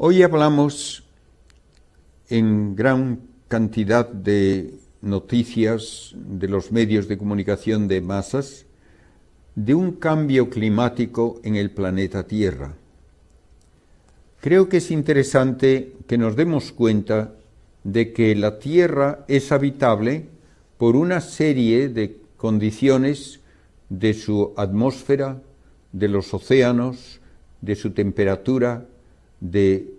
Hoy hablamos en gran cantidad de noticias de los medios de comunicación de masas de un cambio climático en el planeta Tierra. Creo que es interesante que nos demos cuenta de que la Tierra es habitable por una serie de condiciones de su atmósfera, de los océanos, de su temperatura, de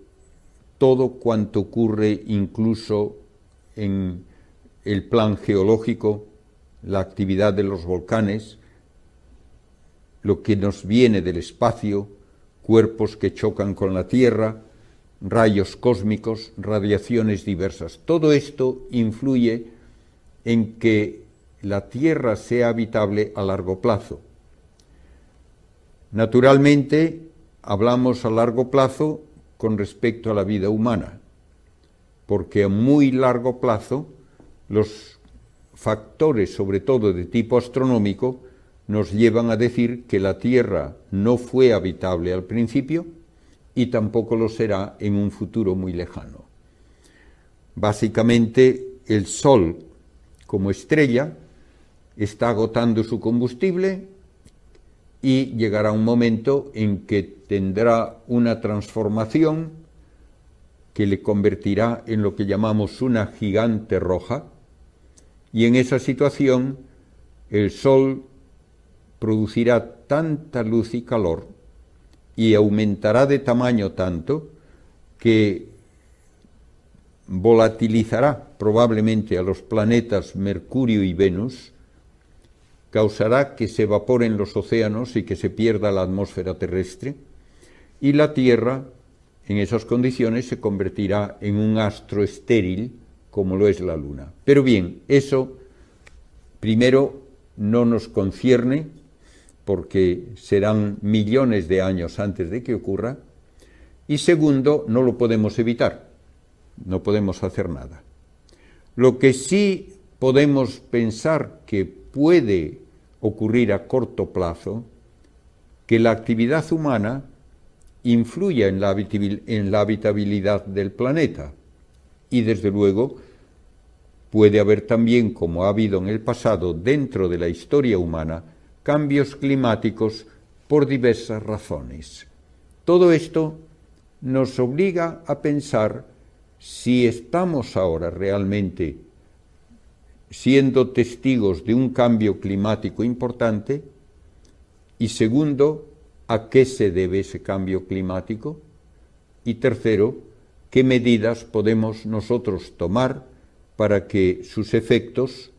todo cuanto ocurre incluso en el plan geológico, la actividad de los volcanes, lo que nos viene del espacio, cuerpos que chocan con la Tierra, rayos cósmicos, radiaciones diversas. Todo esto influye en que la Tierra sea habitable a largo plazo. Naturalmente, hablamos a largo plazo con respecto a la vida humana, porque a muy largo plazo los factores, sobre todo de tipo astronómico, nos llevan a decir que la Tierra no fue habitable al principio y tampoco lo será en un futuro muy lejano. Básicamente, el Sol, como estrella, está agotando su combustible y llegará un momento en que tendrá una transformación que le convertirá en lo que llamamos una gigante roja, y en esa situación el Sol producirá tanta luz y calor y aumentará de tamaño tanto que volatilizará probablemente a los planetas Mercurio y Venus, causará que se evaporen los océanos y que se pierda la atmósfera terrestre, y la Tierra, en esas condiciones, se convertirá en un astro estéril, como lo es la Luna. Pero bien, eso, primero, no nos concierne, porque serán millones de años antes de que ocurra, y segundo, no lo podemos evitar, no podemos hacer nada. Lo que sí podemos pensar que puede ocurrir a corto plazo, que la actividad humana influya en la habitabilidad del planeta, y desde luego puede haber también, como ha habido en el pasado dentro de la historia humana, cambios climáticos por diversas razones. Todo esto nos obliga a pensar si estamos ahora realmente siendo testigos de un cambio climático importante, y segundo, ¿a qué se debe ese cambio climático? Y tercero, ¿qué medidas podemos nosotros tomar para que sus efectos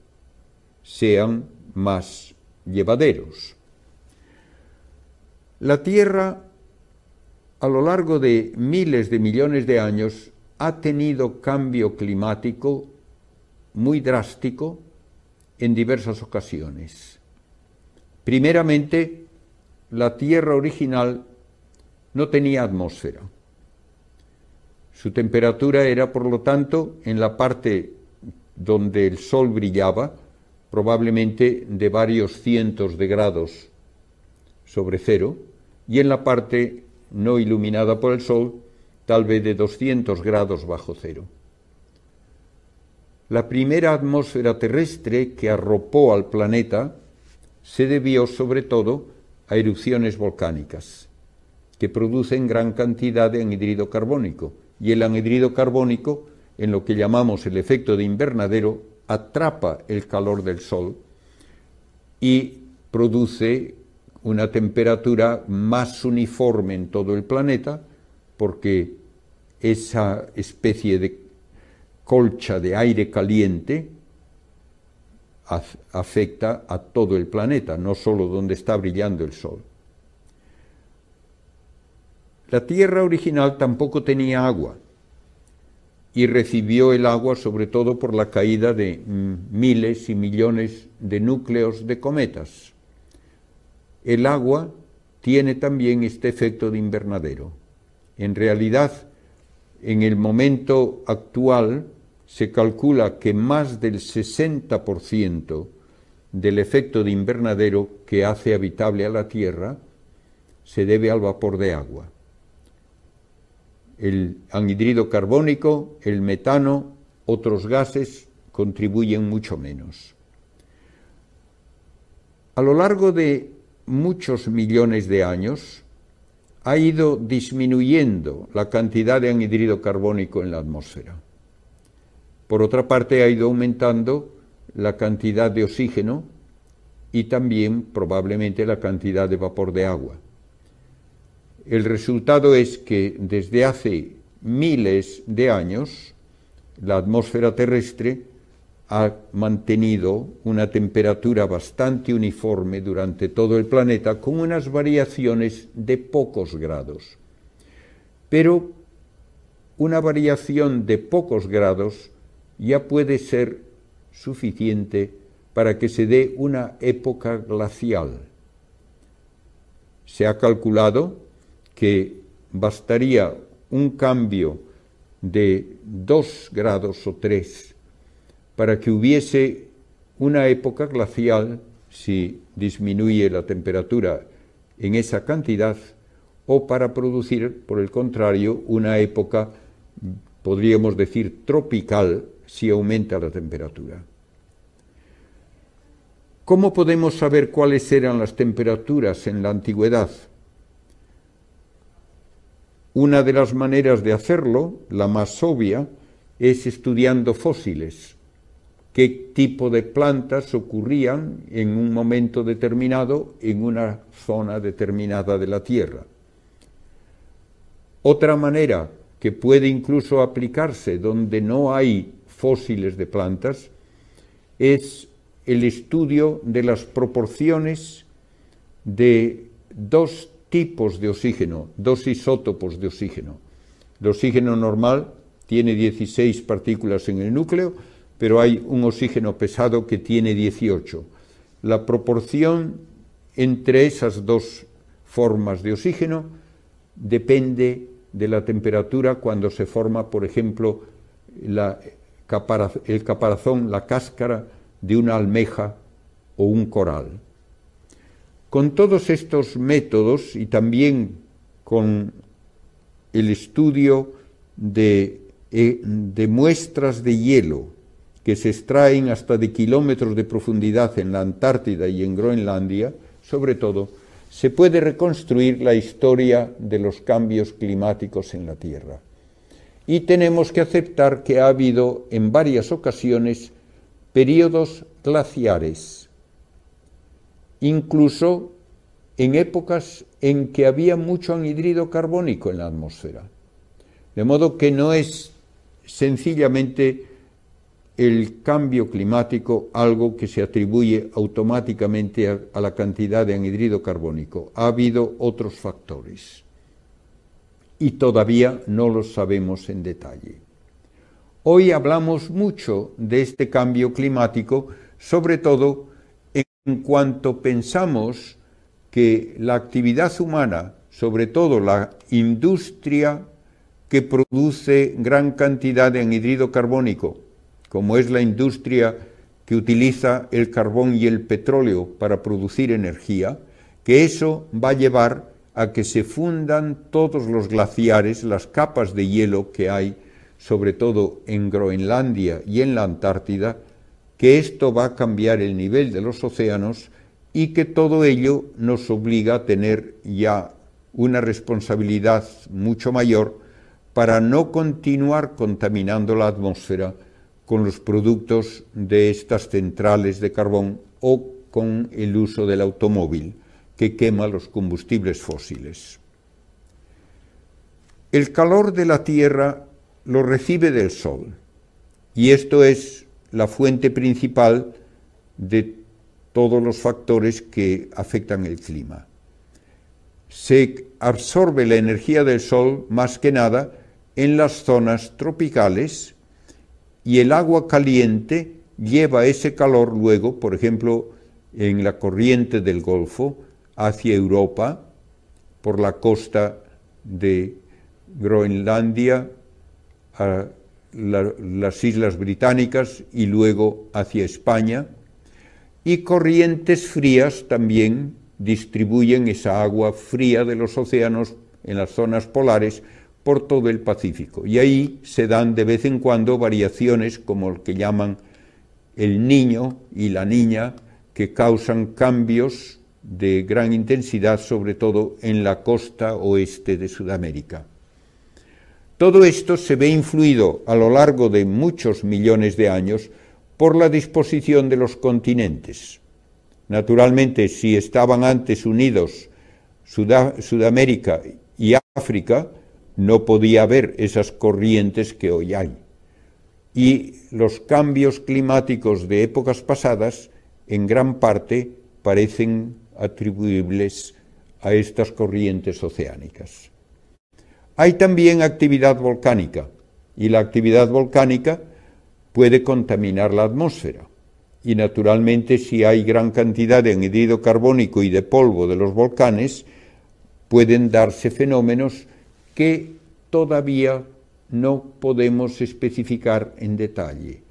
sean más llevaderos? La Tierra, a lo largo de miles de millones de años, ha tenido cambio climático muy drástico en diversas ocasiones. Primeramente, la Tierra original no tenía atmósfera. Su temperatura era, por lo tanto, en la parte donde el Sol brillaba, probablemente de varios cientos de grados sobre cero, y en la parte no iluminada por el Sol, tal vez de 200 grados bajo cero. La primera atmósfera terrestre que arropó al planeta se debió sobre todo a erupciones volcánicas, que producen gran cantidad de anhídrido carbónico, y el anhídrido carbónico, en lo que llamamos el efecto de invernadero, atrapa el calor del Sol y produce una temperatura más uniforme en todo el planeta, porque esa especie de colcha de aire caliente afecta a todo el planeta, no solo donde está brillando el Sol. La Tierra original tampoco tenía agua, y recibió el agua sobre todo por la caída de miles y millones de núcleos de cometas. El agua tiene también este efecto de invernadero. En realidad, en el momento actual, se calcula que más del 60% del efecto de invernadero que hace habitable a la Tierra se debe al vapor de agua. El anhídrido carbónico, el metano, otros gases contribuyen mucho menos. A lo largo de muchos millones de años ha ido disminuyendo la cantidad de anhídrido carbónico en la atmósfera. Por otra parte, ha ido aumentando la cantidad de oxígeno y también probablemente la cantidad de vapor de agua. El resultado es que desde hace miles de años la atmósfera terrestre ha mantenido una temperatura bastante uniforme durante todo el planeta, con unas variaciones de pocos grados. Pero una variación de pocos grados ya puede ser suficiente para que se dé una época glacial. Se ha calculado que bastaría un cambio de 2 grados o 3 para que hubiese una época glacial si disminuye la temperatura en esa cantidad, o para producir, por el contrario, una época, podríamos decir, tropical, si aumenta la temperatura. ¿Cómo podemos saber cuáles eran las temperaturas en la antigüedad? Una de las maneras de hacerlo, la más obvia, es estudiando fósiles. ¿Qué tipo de plantas ocurrían en un momento determinado en una zona determinada de la Tierra? Otra manera que puede incluso aplicarse donde no hay fósiles de plantas es el estudio de las proporciones de dos tipos de oxígeno, dos isótopos de oxígeno. El oxígeno normal tiene 16 partículas en el núcleo, pero hay un oxígeno pesado que tiene 18. La proporción entre esas dos formas de oxígeno depende de la temperatura cuando se forma, por ejemplo, el caparazón, la cáscara de una almeja o un coral. Con todos estos métodos y también con el estudio de muestras de hielo que se extraen hasta de kilómetros de profundidad en la Antártida y en Groenlandia, sobre todo, se puede reconstruir la historia de los cambios climáticos en la Tierra. Y tenemos que aceptar que ha habido en varias ocasiones periodos glaciares, incluso en épocas en que había mucho anhídrido carbónico en la atmósfera. De modo que no es sencillamente el cambio climático algo que se atribuye automáticamente a la cantidad de anhídrido carbónico. Ha habido otros factores y todavía no los sabemos en detalle. Hoy hablamos mucho de este cambio climático, sobre todo en cuanto pensamos que la actividad humana, sobre todo la industria que produce gran cantidad de anhídrido carbónico, como es la industria que utiliza el carbón y el petróleo para producir energía, que eso va a llevar a que se fundan todos los glaciares, las capas de hielo que hay, sobre todo en Groenlandia y en la Antártida, que esto va a cambiar el nivel de los océanos y que todo ello nos obliga a tener ya una responsabilidad mucho mayor para no continuar contaminando la atmósfera con los productos de estas centrales de carbón o con el uso del automóvil que quema los combustibles fósiles. El calor de la Tierra lo recibe del Sol, y esto es la fuente principal de todos los factores que afectan el clima. Se absorbe la energía del Sol más que nada en las zonas tropicales, y el agua caliente lleva ese calor luego, por ejemplo, en la corriente del Golfo, hacia Europa, por la costa de Groenlandia, a las Islas Británicas y luego hacia España, y corrientes frías también distribuyen esa agua fría de los océanos en las zonas polares por todo el Pacífico. Y ahí se dan de vez en cuando variaciones como el que llaman el Niño y la Niña, que causan cambios de gran intensidad, sobre todo en la costa oeste de Sudamérica. Todo esto se ve influido a lo largo de muchos millones de años por la disposición de los continentes. Naturalmente, si estaban antes unidos Sudamérica y África, no podía haber esas corrientes que hoy hay. Y los cambios climáticos de épocas pasadas, en gran parte, parecen atribuibles a estas corrientes oceánicas. Hay también actividad volcánica, y la actividad volcánica puede contaminar la atmósfera. Y naturalmente, si hay gran cantidad de anhídrido carbónico y de polvo de los volcanes, pueden darse fenómenos que todavía no podemos especificar en detalle,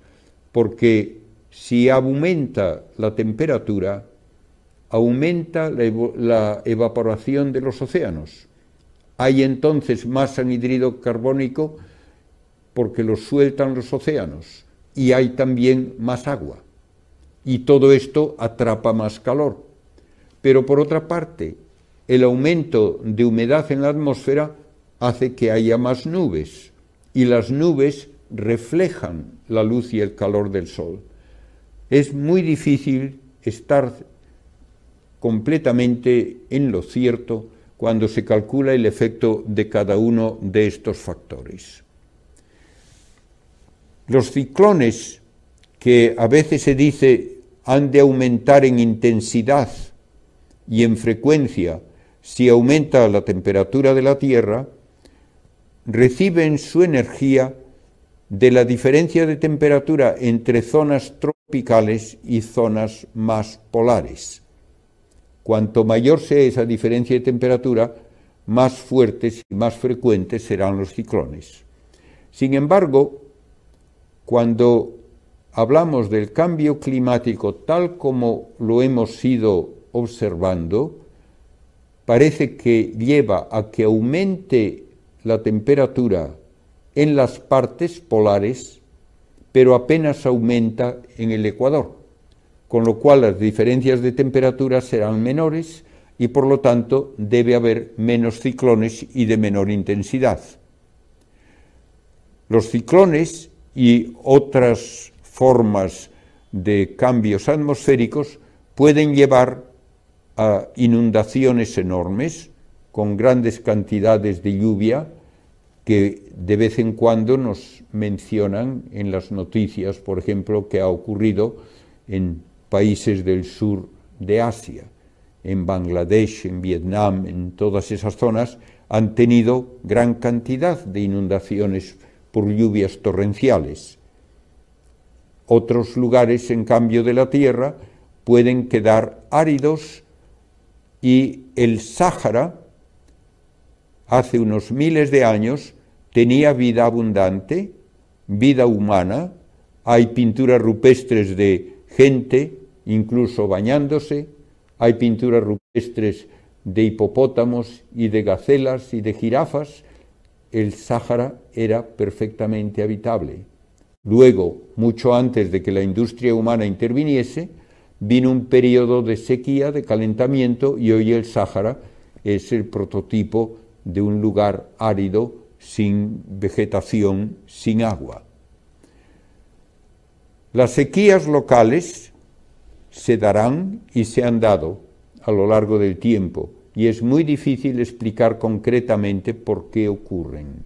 porque si aumenta la temperatura, aumenta la evaporación de los océanos. Hay entonces más anhídrido carbónico porque lo sueltan los océanos, y hay también más agua. Y todo esto atrapa más calor. Pero por otra parte, el aumento de humedad en la atmósfera hace que haya más nubes, y las nubes reflejan la luz y el calor del sol. Es muy difícil estar completamente en lo cierto cuando se calcula el efecto de cada uno de estos factores. Los ciclones, que a veces se dice han de aumentar en intensidad y en frecuencia si aumenta la temperatura de la Tierra, reciben su energía de la diferencia de temperatura entre zonas tropicales y zonas más polares. Cuanto mayor sea esa diferencia de temperatura, más fuertes y más frecuentes serán los ciclones. Sin embargo, cuando hablamos del cambio climático tal como lo hemos ido observando, parece que lleva a que aumente la temperatura en las partes polares, pero apenas aumenta en el ecuador, con lo cual las diferencias de temperatura serán menores y por lo tanto debe haber menos ciclones y de menor intensidad. Los ciclones y otras formas de cambios atmosféricos pueden llevar a inundaciones enormes con grandes cantidades de lluvia que de vez en cuando nos mencionan en las noticias, por ejemplo, que ha ocurrido en países del sur de Asia, en Bangladesh, en Vietnam, en todas esas zonas, han tenido gran cantidad de inundaciones por lluvias torrenciales. Otros lugares, en cambio, de la Tierra pueden quedar áridos y el Sáhara, hace unos miles de años, tenía vida abundante, vida humana, hay pinturas rupestres de gente, incluso bañándose, hay pinturas rupestres de hipopótamos y de gacelas y de jirafas. El Sáhara era perfectamente habitable. Luego, mucho antes de que la industria humana interviniese, vino un periodo de sequía, de calentamiento, y hoy el Sáhara es el prototipo de un lugar árido, sin vegetación, sin agua. Las sequías locales se darán y se han dado a lo largo del tiempo, y es muy difícil explicar concretamente por qué ocurren.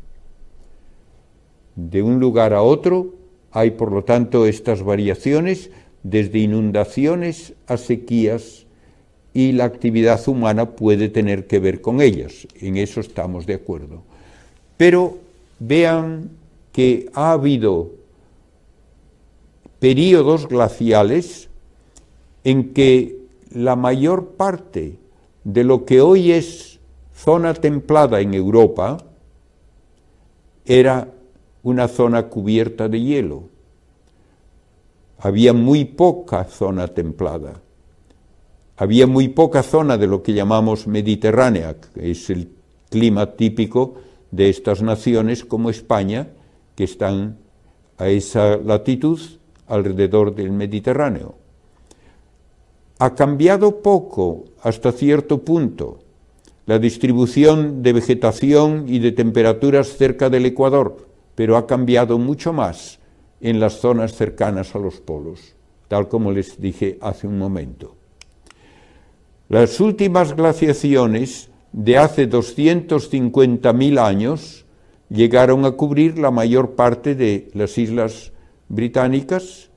De un lugar a otro hay, por lo tanto, estas variaciones, desde inundaciones a sequías, y la actividad humana puede tener que ver con ellas, en eso estamos de acuerdo. Pero vean que ha habido períodos glaciales en que la mayor parte de lo que hoy es zona templada en Europa era una zona cubierta de hielo. Había muy poca zona templada. Había muy poca zona de lo que llamamos mediterránea, que es el clima típico de estas naciones como España, que están a esa latitud alrededor del Mediterráneo. Ha cambiado poco, hasta cierto punto, la distribución de vegetación y de temperaturas cerca del Ecuador, pero ha cambiado mucho más en las zonas cercanas a los polos, tal como les dije hace un momento. Las últimas glaciaciones de hace 250.000 años llegaron a cubrir la mayor parte de las islas británicas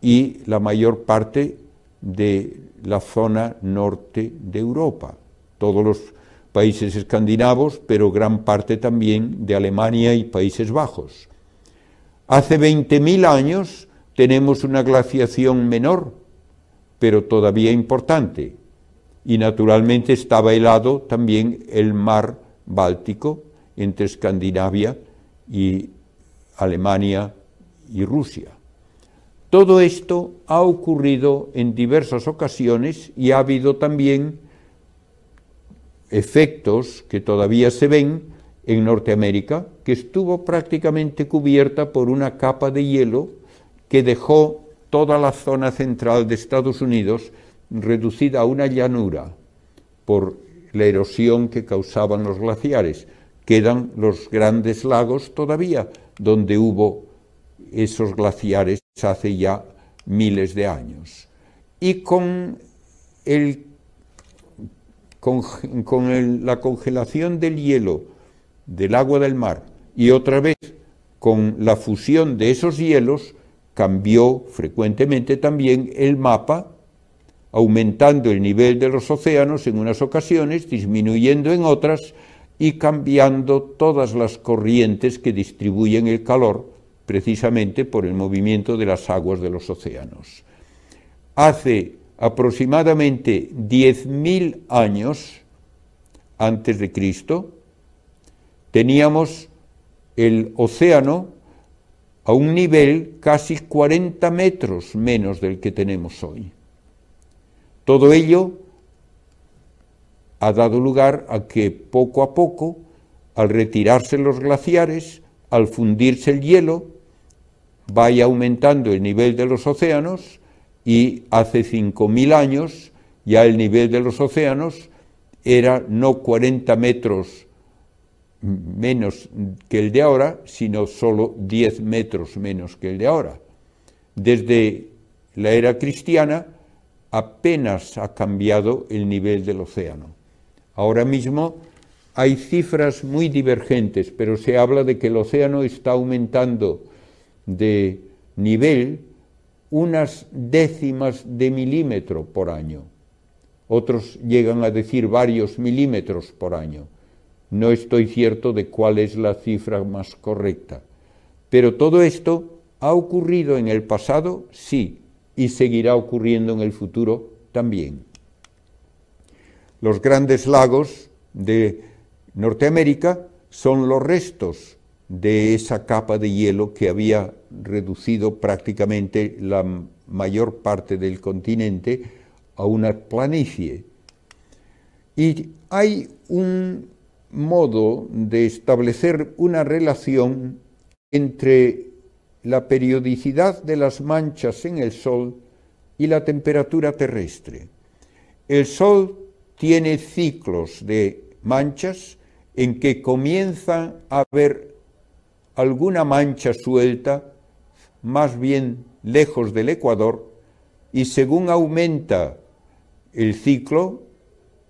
y la mayor parte de la zona norte de Europa, todos los países escandinavos, pero gran parte también de Alemania y Países Bajos. Hace 20.000 años tenemos una glaciación menor, pero todavía importante, y naturalmente estaba helado también el mar Báltico entre Escandinavia y Alemania y Rusia. Todo esto ha ocurrido en diversas ocasiones y ha habido también efectos que todavía se ven en Norteamérica, que estuvo prácticamente cubierta por una capa de hielo que dejó toda la zona central de Estados Unidos reducida a una llanura por la erosión que causaban los glaciares. Quedan los grandes lagos todavía, donde hubo esos glaciares hace ya miles de años. Y con la congelación del hielo del agua del mar y otra vez con la fusión de esos hielos, cambió frecuentemente también el mapa, aumentando el nivel de los océanos en unas ocasiones, disminuyendo en otras y cambiando todas las corrientes que distribuyen el calor precisamente por el movimiento de las aguas de los océanos. Hace aproximadamente 10.000 años antes de Cristo, teníamos el océano a un nivel casi 40 metros menos del que tenemos hoy. Todo ello ha dado lugar a que poco a poco, al retirarse los glaciares, al fundirse el hielo, vaya aumentando el nivel de los océanos y hace 5.000 años ya el nivel de los océanos era no 40 metros menos que el de ahora, sino solo 10 metros menos que el de ahora. Desde la era cristiana apenas ha cambiado el nivel del océano. Ahora mismo hay cifras muy divergentes, pero se habla de que el océano está aumentando de nivel unas décimas de milímetro por año. Otros llegan a decir varios milímetros por año. No estoy cierto de cuál es la cifra más correcta. Pero todo esto ha ocurrido en el pasado, sí, y seguirá ocurriendo en el futuro también. Los grandes lagos de Norteamérica son los restos de esa capa de hielo que había reducido prácticamente la mayor parte del continente a una planicie. Y hay un modo de establecer una relación entre la periodicidad de las manchas en el Sol y la temperatura terrestre. El Sol tiene ciclos de manchas en que comienza a haber alguna mancha suelta, más bien lejos del ecuador, y según aumenta el ciclo,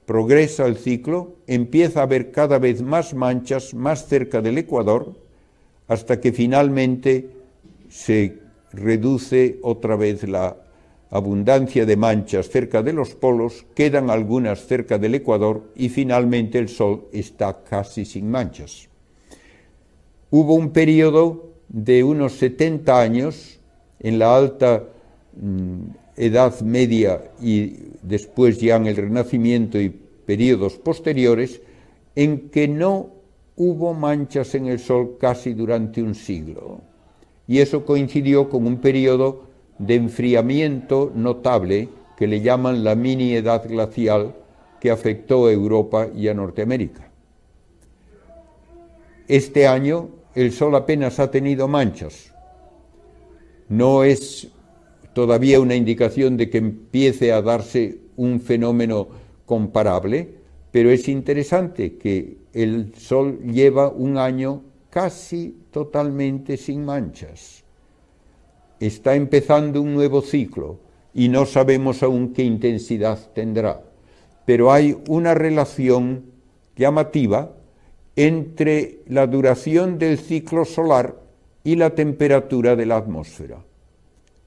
progresa el ciclo, empieza a haber cada vez más manchas más cerca del ecuador, hasta que finalmente se reduce otra vez la abundancia de manchas cerca de los polos, quedan algunas cerca del ecuador y finalmente el Sol está casi sin manchas. Hubo un periodo de unos 70 años en la alta Edad Media y después ya en el Renacimiento y periodos posteriores, en que no hubo manchas en el Sol casi durante un siglo. Y eso coincidió con un periodo de enfriamiento notable que le llaman la mini edad glacial, que afectó a Europa y a Norteamérica. este año el Sol apenas ha tenido manchas. No es todavía una indicación de que empiece a darse un fenómeno comparable, pero es interesante que el Sol lleva un año casi totalmente sin manchas. Está empezando un nuevo ciclo y no sabemos aún qué intensidad tendrá, pero hay una relación llamativa entre la duración del ciclo solar y la temperatura de la atmósfera.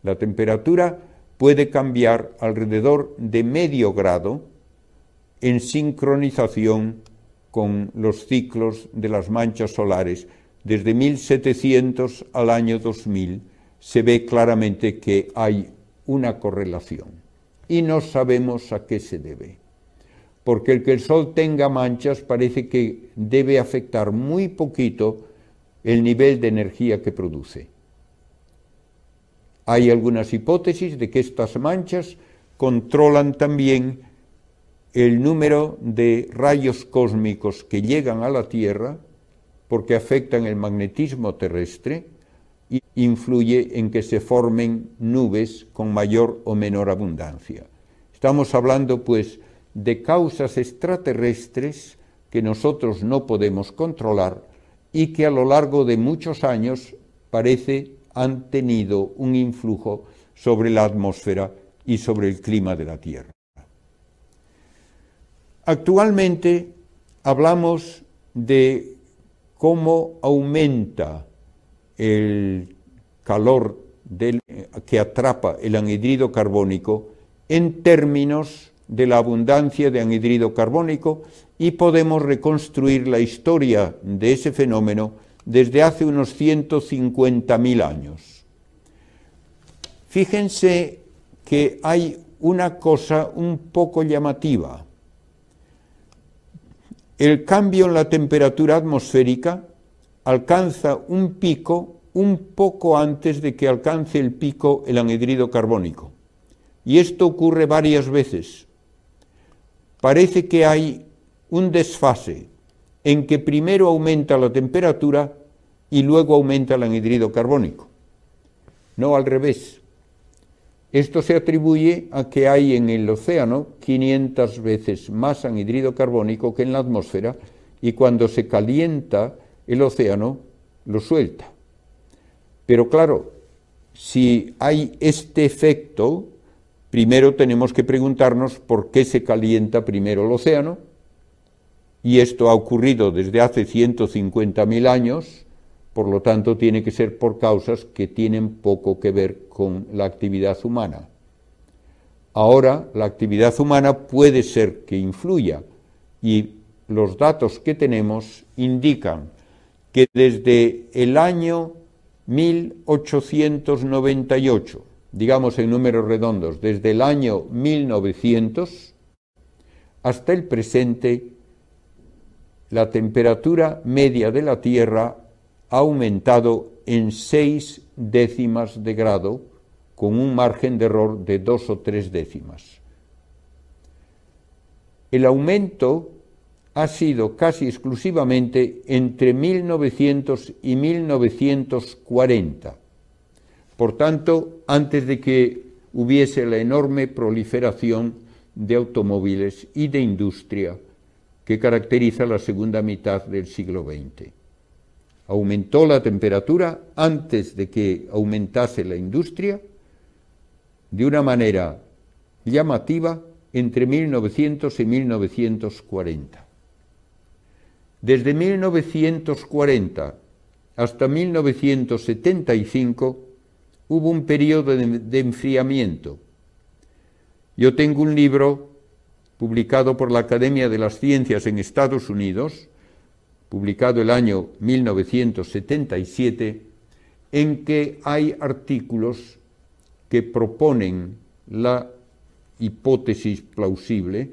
La temperatura puede cambiar alrededor de medio grado en sincronización con los ciclos de las manchas solares. Desde 1700 al año 2000 se ve claramente que hay una correlación y no sabemos a qué se debe, porque el que el Sol tenga manchas parece que debe afectar muy poquito el nivel de energía que produce. Hay algunas hipótesis de que estas manchas controlan también el número de rayos cósmicos que llegan a la Tierra, porque afectan el magnetismo terrestre y influye en que se formen nubes con mayor o menor abundancia. Estamos hablando, pues, de causas extraterrestres que nosotros no podemos controlar y que a lo largo de muchos años parece han tenido un influjo sobre la atmósfera y sobre el clima de la Tierra. Actualmente hablamos de cómo aumenta el calor que atrapa el anhidrido carbónico en términos de la abundancia de anhidrido carbónico, y podemos reconstruir la historia de ese fenómeno desde hace unos 150.000 años. Fíjense que hay una cosa un poco llamativa. El cambio en la temperatura atmosférica alcanza un pico un poco antes de que alcance el pico el anhidrido carbónico. Y esto ocurre varias veces. Parece que hay un desfase en que primero aumenta la temperatura y luego aumenta el anhidrido carbónico. No al revés. Esto se atribuye a que hay en el océano 500 veces más anhidrido carbónico que en la atmósfera, y cuando se calienta el océano lo suelta. Pero claro, si hay este efecto, primero tenemos que preguntarnos por qué se calienta primero el océano, y esto ha ocurrido desde hace 150.000 años, por lo tanto tiene que ser por causas que tienen poco que ver con la actividad humana. Ahora la actividad humana puede ser que influya, y los datos que tenemos indican que desde el año 1898, digamos en números redondos, desde el año 1900 hasta el presente, la temperatura media de la Tierra ha aumentado en 6 décimas de grado, con un margen de error de 2 o 3 décimas. El aumento ha sido casi exclusivamente entre 1900 y 1940. Por tanto, antes de que hubiese la enorme proliferación de automóviles y de industria que caracteriza la segunda mitad del siglo XX. Aumentó la temperatura antes de que aumentase la industria de una manera llamativa entre 1900 y 1940. Desde 1940 hasta 1975 hubo un periodo de enfriamiento. Yo tengo un libro publicado por la Academia de las Ciencias en Estados Unidos, publicado el año 1977, en que hay artículos que proponen la hipótesis plausible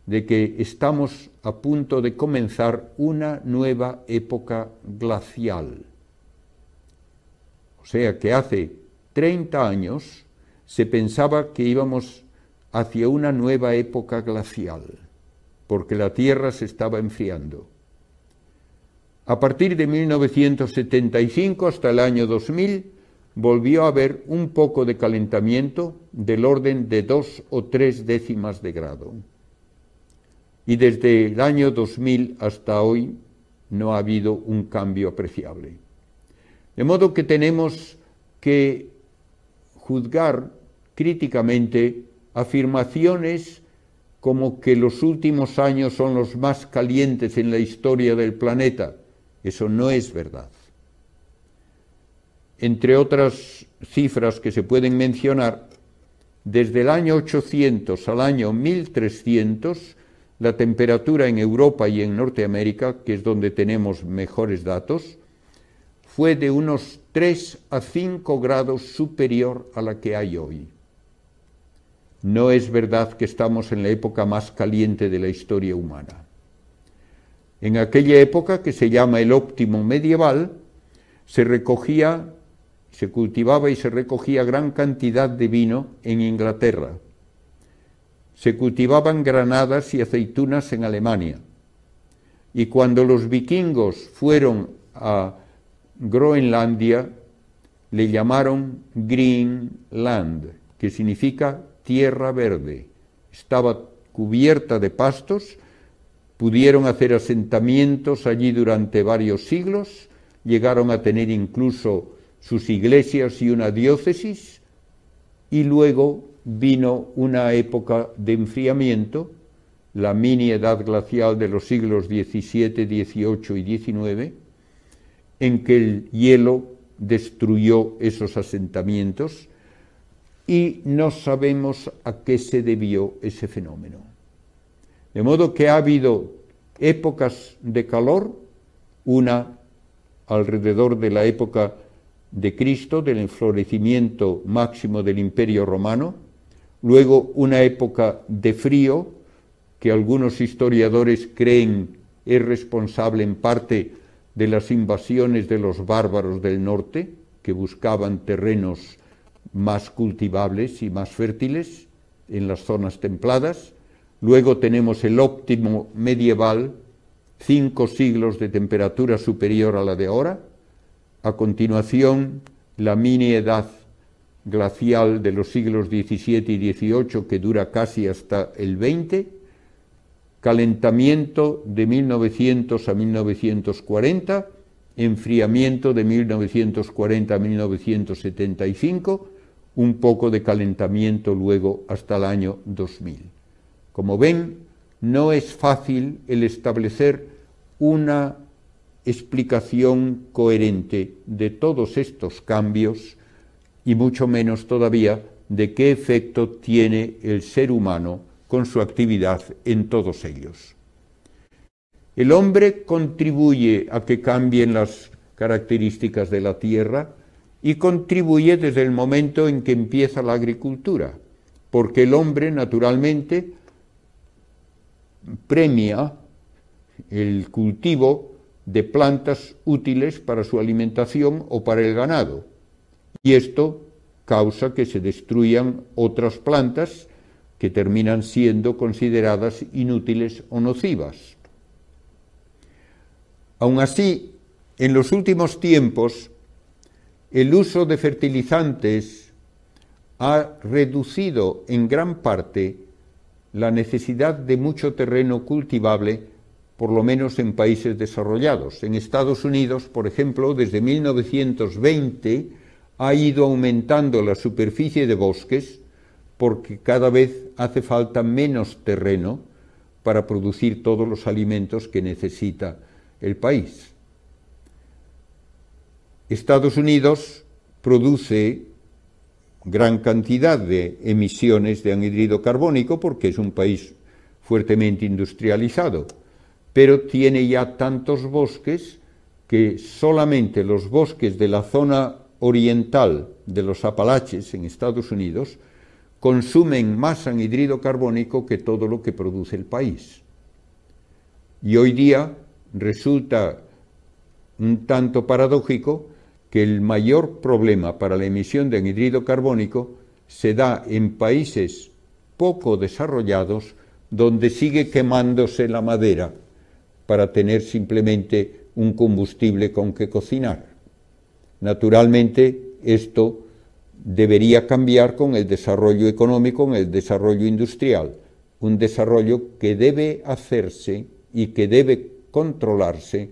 de que estamos a punto de comenzar una nueva época glacial. O sea que hace 30 años se pensaba que íbamos hacia una nueva época glacial, porque la Tierra se estaba enfriando. A partir de 1975 hasta el año 2000 volvió a haber un poco de calentamiento del orden de 2 o 3 décimas de grado. Y desde el año 2000 hasta hoy no ha habido un cambio apreciable. De modo que tenemos que juzgar críticamente afirmaciones como que los últimos años son los más calientes en la historia del planeta. Eso no es verdad. Entre otras cifras que se pueden mencionar, desde el año 800 al año 1300, la temperatura en Europa y en Norteamérica, que es donde tenemos mejores datos, fue de unos 3 a 5 grados superior a la que hay hoy. No es verdad que estamos en la época más caliente de la historia humana. En aquella época, que se llama el óptimo medieval, se cultivaba y se recogía gran cantidad de vino en Inglaterra. Se cultivaban granadas y aceitunas en Alemania. Y cuando los vikingos fueron a Groenlandia, le llamaron Greenland, que significa tierra verde. Estaba cubierta de pastos, pudieron hacer asentamientos allí durante varios siglos, llegaron a tener incluso sus iglesias y una diócesis, y luego vino una época de enfriamiento, la mini edad glacial de los siglos XVII, XVIII y XIX, en que el hielo destruyó esos asentamientos y no sabemos a qué se debió ese fenómeno. De modo que ha habido épocas de calor, una alrededor de la época de Cristo, del enflorecimiento máximo del Imperio Romano, luego una época de frío, que algunos historiadores creen es responsable en parte de las invasiones de los bárbaros del norte, que buscaban terrenos más cultivables y más fértiles en las zonas templadas. Luego tenemos el óptimo medieval, 5 siglos de temperatura superior a la de ahora. A continuación, la mini edad glacial de los siglos XVII y XVIII, que dura casi hasta el XX, calentamiento de 1900 a 1940, enfriamiento de 1940 a 1975, un poco de calentamiento luego hasta el año 2000. Como ven, no es fácil el establecer una explicación coherente de todos estos cambios y mucho menos todavía de qué efecto tiene el ser humano con su actividad en todos ellos. El hombre contribuye a que cambien las características de la tierra y contribuye desde el momento en que empieza la agricultura, porque el hombre naturalmente premia el cultivo de plantas útiles para su alimentación o para el ganado, y esto causa que se destruyan otras plantas que terminan siendo consideradas inútiles o nocivas. Aun así, en los últimos tiempos, el uso de fertilizantes ha reducido en gran parte la necesidad de mucho terreno cultivable, por lo menos en países desarrollados. En Estados Unidos, por ejemplo, desde 1920 ha ido aumentando la superficie de bosques porque cada vez hace falta menos terreno para producir todos los alimentos que necesita el país. Estados Unidos produce gran cantidad de emisiones de anhídrido carbónico porque es un país fuertemente industrializado, pero tiene ya tantos bosques que solamente los bosques de la zona oriental de los Apalaches en Estados Unidos consumen más anhídrido carbónico que todo lo que produce el país. Y hoy día resulta un tanto paradójico que el mayor problema para la emisión de anhídrido carbónico se da en países poco desarrollados donde sigue quemándose la madera para tener simplemente un combustible con que cocinar. Naturalmente, esto debería cambiar con el desarrollo económico, con el desarrollo industrial, un desarrollo que debe hacerse y que debe controlarse,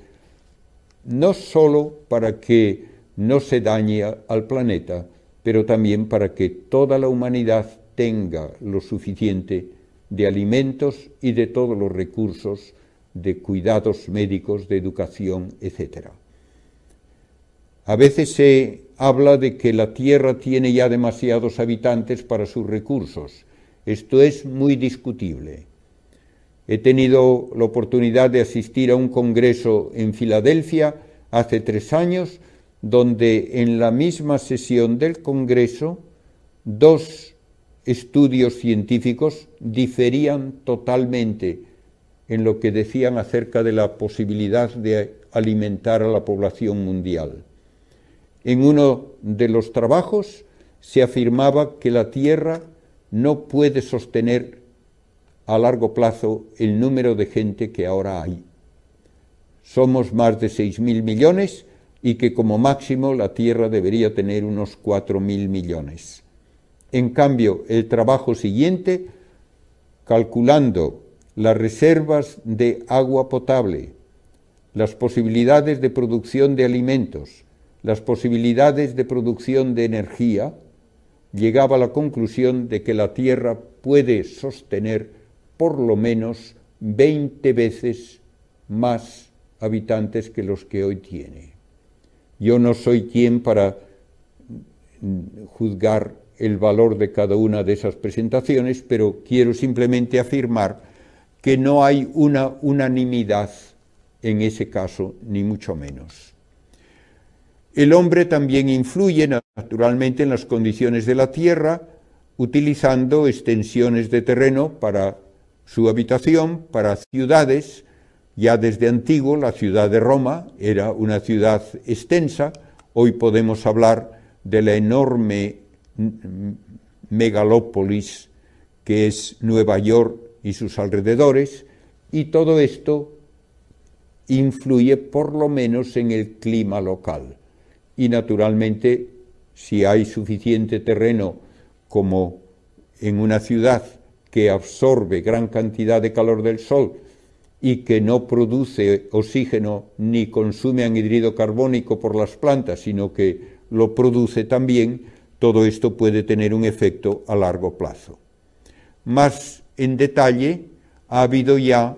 no solo para que no se dañe al planeta, pero también para que toda la humanidad tenga lo suficiente de alimentos y de todos los recursos de cuidados médicos, de educación, etc. A veces se habla de que la Tierra tiene ya demasiados habitantes para sus recursos. Esto es muy discutible. He tenido la oportunidad de asistir a un congreso en Filadelfia hace 3 años, donde en la misma sesión del congreso 2 estudios científicos diferían totalmente en lo que decían acerca de la posibilidad de alimentar a la población mundial. En uno de los trabajos se afirmaba que la Tierra no puede sostener a largo plazo el número de gente que ahora hay. Somos más de 6.000 millones y que como máximo la Tierra debería tener unos 4.000 millones. En cambio, el trabajo siguiente, calculando las reservas de agua potable, las posibilidades de producción de alimentos, las posibilidades de producción de energía, llegaba a la conclusión de que la Tierra puede sostener por lo menos 20 veces más habitantes que los que hoy tiene. Yo no soy quien para juzgar el valor de cada una de esas presentaciones, pero quiero simplemente afirmar que no hay una unanimidad en ese caso, ni mucho menos. El hombre también influye naturalmente en las condiciones de la Tierra, utilizando extensiones de terreno para su habitación, para ciudades. Ya desde antiguo la ciudad de Roma era una ciudad extensa. Hoy podemos hablar de la enorme megalópolis que es Nueva York y sus alrededores, y todo esto influye por lo menos en el clima local. Y naturalmente, si hay suficiente terreno como en una ciudad que absorbe gran cantidad de calor del sol y que no produce oxígeno ni consume anhídrido carbónico por las plantas, sino que lo produce también, todo esto puede tener un efecto a largo plazo. Más en detalle, ha habido ya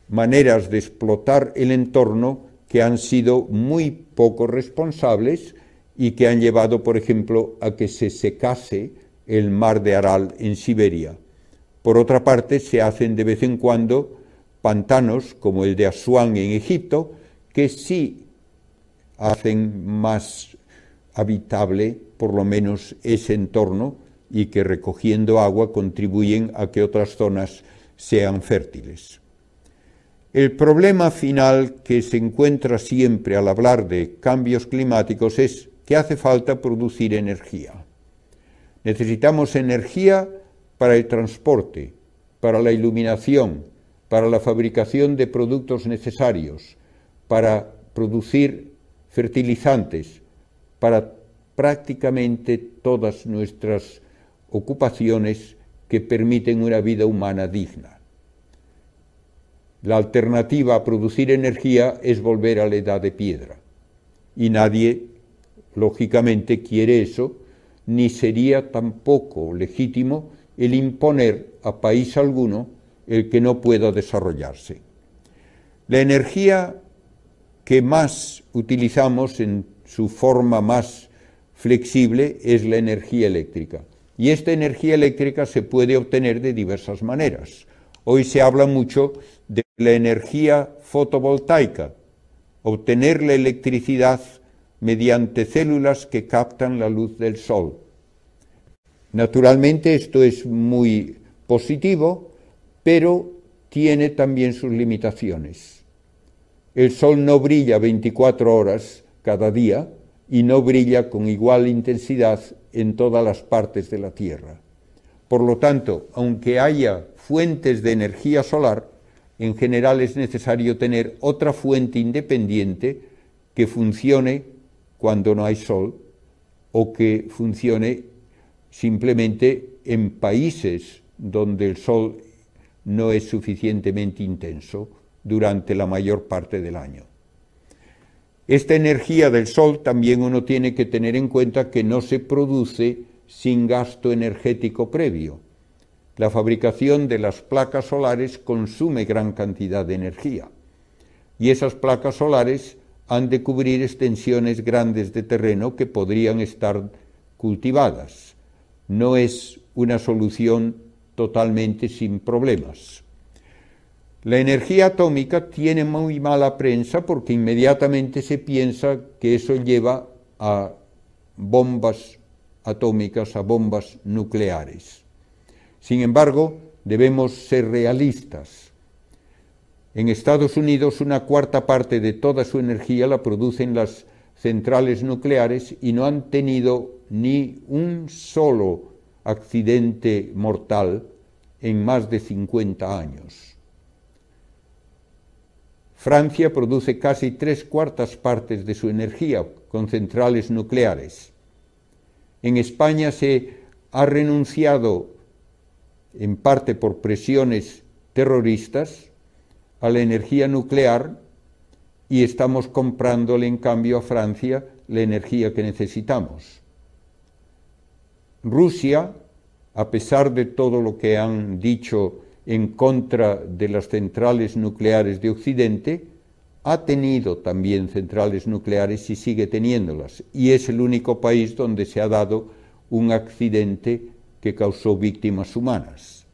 maneras de explotar el entorno que han sido muy poco responsables y que han llevado, por ejemplo, a que se secase el mar de Aral en Siberia. Por otra parte, se hacen de vez en cuando pantanos, como el de Asuán en Egipto, que sí hacen más habitable, por lo menos, ese entorno, y que recogiendo agua contribuyen a que otras zonas sean fértiles. El problema final que se encuentra siempre al hablar de cambios climáticos es que hace falta producir energía. Necesitamos energía para el transporte, para la iluminación, para la fabricación de productos necesarios, para producir fertilizantes, para prácticamente todas nuestras ocupaciones que permiten una vida humana digna. La alternativa a producir energía es volver a la edad de piedra, y nadie, lógicamente, quiere eso, ni sería tampoco legítimo el imponer a país alguno el que no pueda desarrollarse. La energía que más utilizamos en su forma más flexible es la energía eléctrica. Y esta energía eléctrica se puede obtener de diversas maneras. Hoy se habla mucho de la energía fotovoltaica, obtener la electricidad mediante células que captan la luz del sol. Naturalmente esto es muy positivo, pero tiene también sus limitaciones. El sol no brilla 24 horas cada día y no brilla con igual intensidad en todas las partes de la Tierra. Por lo tanto, aunque haya fuentes de energía solar, en general es necesario tener otra fuente independiente que funcione cuando no hay sol o que funcione simplemente en países donde el sol no es suficientemente intenso durante la mayor parte del año. Esta energía del sol también uno tiene que tener en cuenta que no se produce sin gasto energético previo. La fabricación de las placas solares consume gran cantidad de energía y esas placas solares han de cubrir extensiones grandes de terreno que podrían estar cultivadas. No es una solución totalmente sin problemas. La energía atómica tiene muy mala prensa porque inmediatamente se piensa que eso lleva a bombas atómicas, a bombas nucleares. Sin embargo, debemos ser realistas. En Estados Unidos, una cuarta parte de toda su energía la producen las centrales nucleares y no han tenido ni un solo accidente mortal en más de 50 años. Francia produce casi 3/4 partes de su energía con centrales nucleares. En España se ha renunciado, en parte por presiones terroristas, a la energía nuclear y estamos comprándole en cambio a Francia la energía que necesitamos. Rusia, a pesar de todo lo que han dicho en contra de las centrales nucleares de Occidente, ha tenido también centrales nucleares y sigue teniéndolas, y es el único país donde se ha dado un accidente que causó víctimas humanas.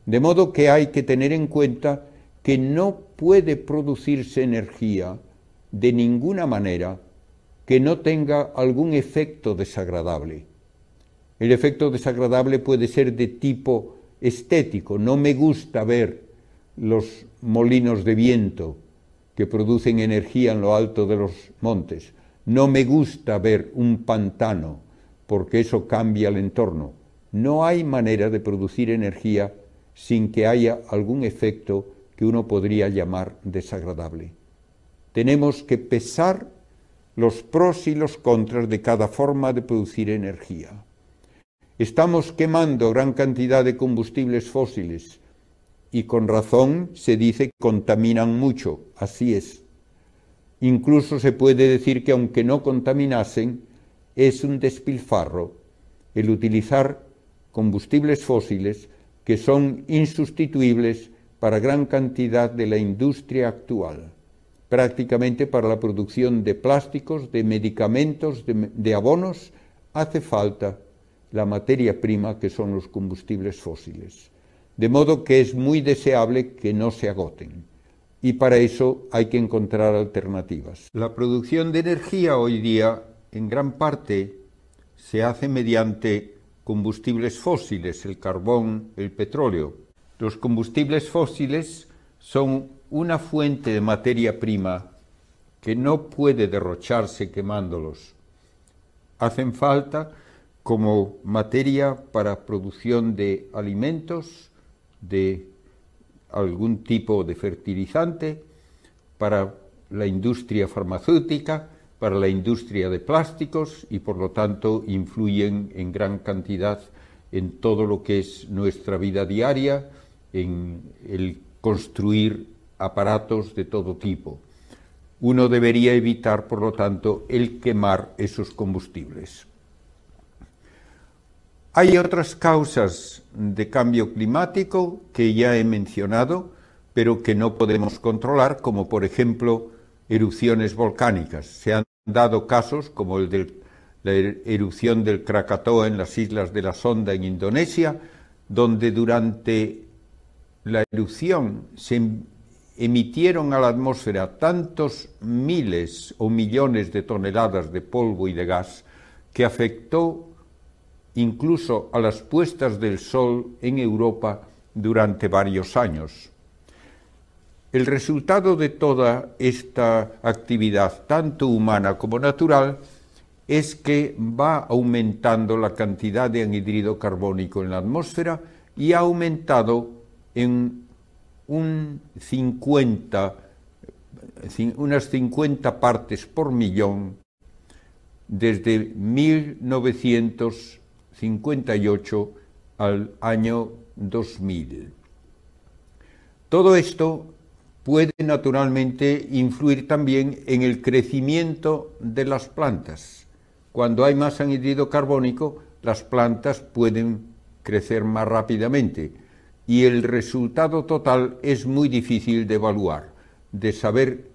De modo que hay que tener en cuenta que no puede producirse energía de ninguna manera que no tenga algún efecto desagradable. El efecto desagradable puede ser de tipo estético. No me gusta ver los molinos de viento que producen energía en lo alto de los montes. No me gusta ver un pantano porque eso cambia el entorno. No hay manera de producir energía sin que haya algún efecto que uno podría llamar desagradable. Tenemos que pesar los pros y los contras de cada forma de producir energía. Estamos quemando gran cantidad de combustibles fósiles y con razón se dice que contaminan mucho, así es. Incluso se puede decir que aunque no contaminasen, es un despilfarro el utilizar combustibles fósiles que son insustituibles para gran cantidad de la industria actual, prácticamente para la producción de plásticos, de medicamentos, de abonos, hace falta la materia prima que son los combustibles fósiles. De modo que es muy deseable que no se agoten. Y para eso hay que encontrar alternativas. La producción de energía hoy día, en gran parte, se hace mediante combustibles fósiles, el carbón, el petróleo. Los combustibles fósiles son una fuente de materia prima que no puede derrocharse quemándolos. Hacen falta como materia para producción de alimentos, de algún tipo de fertilizante, para la industria farmacéutica, para la industria de plásticos y por lo tanto influyen en gran cantidad en todo lo que es nuestra vida diaria, en el construir aparatos de todo tipo. Uno debería evitar, por lo tanto, el quemar esos combustibles. Hay otras causas de cambio climático que ya he mencionado, pero que no podemos controlar, como por ejemplo erupciones volcánicas. Se han dado casos como el de la erupción del Krakatoa en las islas de la Sonda en Indonesia, donde durante la erupción se emitieron a la atmósfera tantos miles o millones de toneladas de polvo y de gas que afectó incluso a las puestas del sol en Europa durante varios años. El resultado de toda esta actividad, tanto humana como natural, es que va aumentando la cantidad de anhídrido carbónico en la atmósfera y ha aumentado en unas 50 partes por millón desde 1958 al año 2000. Todo esto puede naturalmente influir también en el crecimiento de las plantas. Cuando hay más anhídrido carbónico, las plantas pueden crecer más rápidamente y el resultado total es muy difícil de evaluar, de saber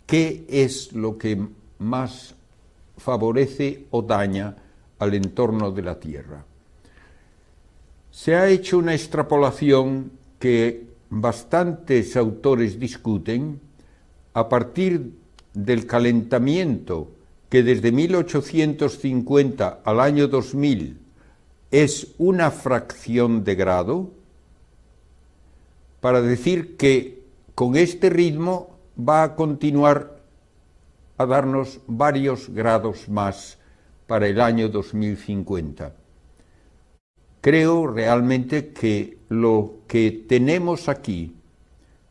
qué es lo que más favorece o daña al entorno de la Tierra. Se ha hecho una extrapolación que bastantes autores discuten a partir del calentamiento que desde 1850 al año 2000 es una fracción de grado, para decir que con este ritmo va a continuar a darnos varios grados más para el año 2050. Creo realmente que lo que tenemos aquí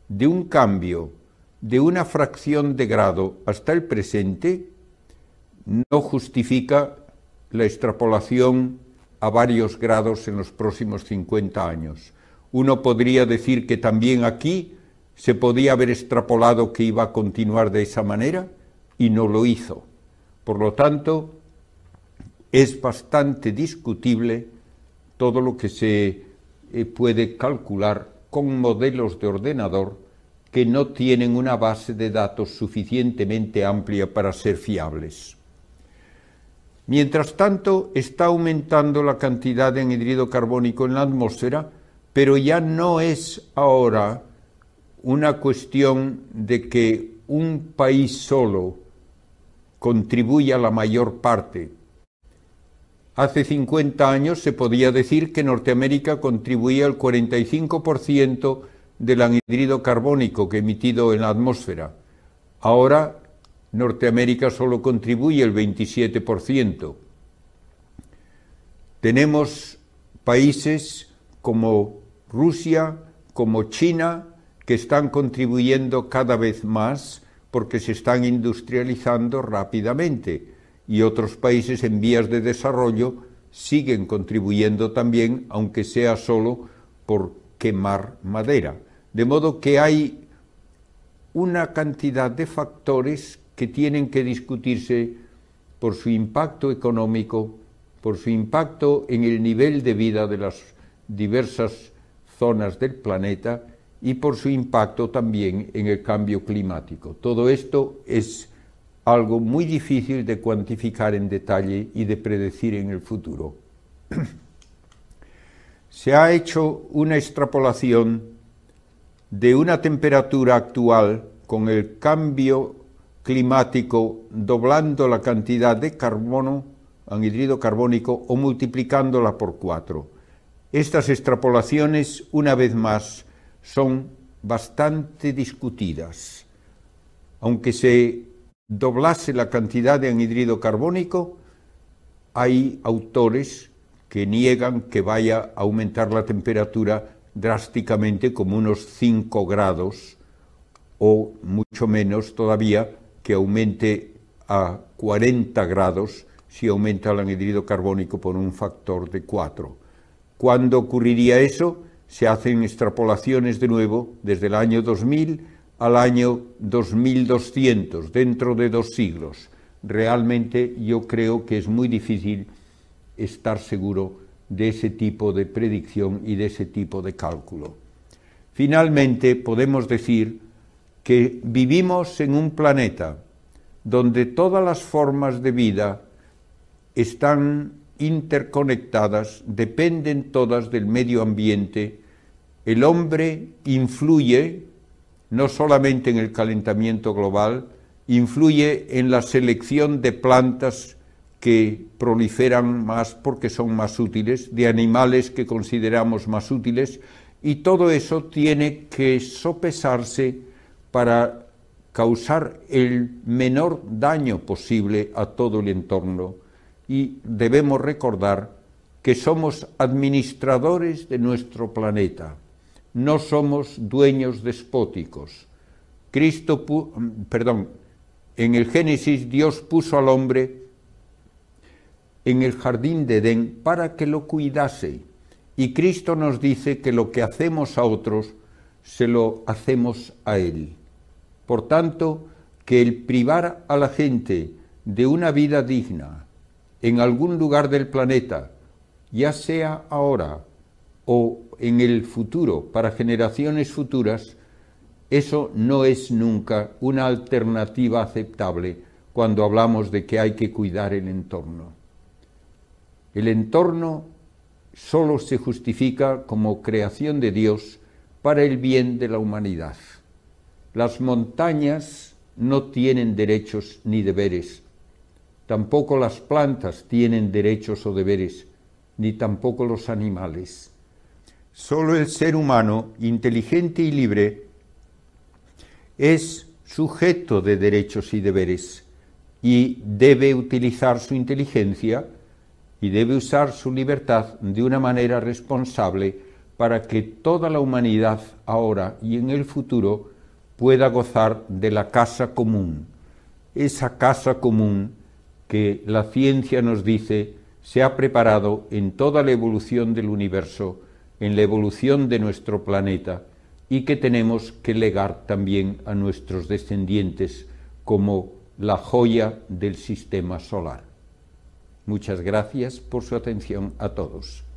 de un cambio de una fracción de grado hasta el presente no justifica la extrapolación a varios grados en los próximos 50 años. Uno podría decir que también aquí se podía haber extrapolado que iba a continuar de esa manera y no lo hizo. Por lo tanto, es bastante discutible todo lo que se puede calcular con modelos de ordenador que no tienen una base de datos suficientemente amplia para ser fiables. Mientras tanto, está aumentando la cantidad de anhídrido carbónico en la atmósfera, pero ya no es ahora una cuestión de que un país solo contribuya la mayor parte. Hace 50 años se podía decir que Norteamérica contribuía el 45% del anhídrido carbónico que emitido en la atmósfera. Ahora Norteamérica solo contribuye el 27%. Tenemos países como Rusia, como China, que están contribuyendo cada vez más porque se están industrializando rápidamente, y otros países en vías de desarrollo siguen contribuyendo también, aunque sea solo por quemar madera. De modo que hay una cantidad de factores que tienen que discutirse por su impacto económico, por su impacto en el nivel de vida de las diversas zonas del planeta y por su impacto también en el cambio climático. Todo esto es algo muy difícil de cuantificar en detalle y de predecir en el futuro. Se ha hecho una extrapolación de una temperatura actual con el cambio climático doblando la cantidad de carbono, anhídrido carbónico, o multiplicándola por 4. Estas extrapolaciones, una vez más, son bastante discutidas. Aunque se doblase la cantidad de anhídrido carbónico, hay autores que niegan que vaya a aumentar la temperatura drásticamente, como unos 5 grados, o mucho menos todavía que aumente a 40 grados si aumenta el anhídrido carbónico por un factor de 4. ¿Cuándo ocurriría eso? Se hacen extrapolaciones de nuevo desde el año 2000 al año 2200, dentro de 2 siglos. Realmente yo creo que es muy difícil estar seguro de ese tipo de predicción y de ese tipo de cálculo. Finalmente, podemos decir que vivimos en un planeta donde todas las formas de vida están interconectadas, dependen todas del medio ambiente. El hombre influye no solamente en el calentamiento global, influye en la selección de plantas que proliferan más porque son más útiles, de animales que consideramos más útiles, y todo eso tiene que sopesarse para causar el menor daño posible a todo el entorno. Y debemos recordar que somos administradores de nuestro planeta. no somos dueños despóticos. En el Génesis Dios puso al hombre en el jardín de Edén para que lo cuidase. Y Cristo nos dice que lo que hacemos a otros, se lo hacemos a Él. Por tanto, que el privar a la gente de una vida digna en algún lugar del planeta, ya sea ahora o en el futuro, para generaciones futuras, eso no es nunca una alternativa aceptable cuando hablamos de que hay que cuidar el entorno. El entorno solo se justifica como creación de Dios para el bien de la humanidad. Las montañas no tienen derechos ni deberes, tampoco las plantas tienen derechos o deberes, ni tampoco los animales. Solo el ser humano, inteligente y libre, es sujeto de derechos y deberes y debe utilizar su inteligencia y debe usar su libertad de una manera responsable para que toda la humanidad ahora y en el futuro pueda gozar de la casa común, esa casa común que la ciencia nos dice se ha preparado en toda la evolución del universo, en la evolución de nuestro planeta, y que tenemos que legar también a nuestros descendientes como la joya del sistema solar. Muchas gracias por su atención a todos.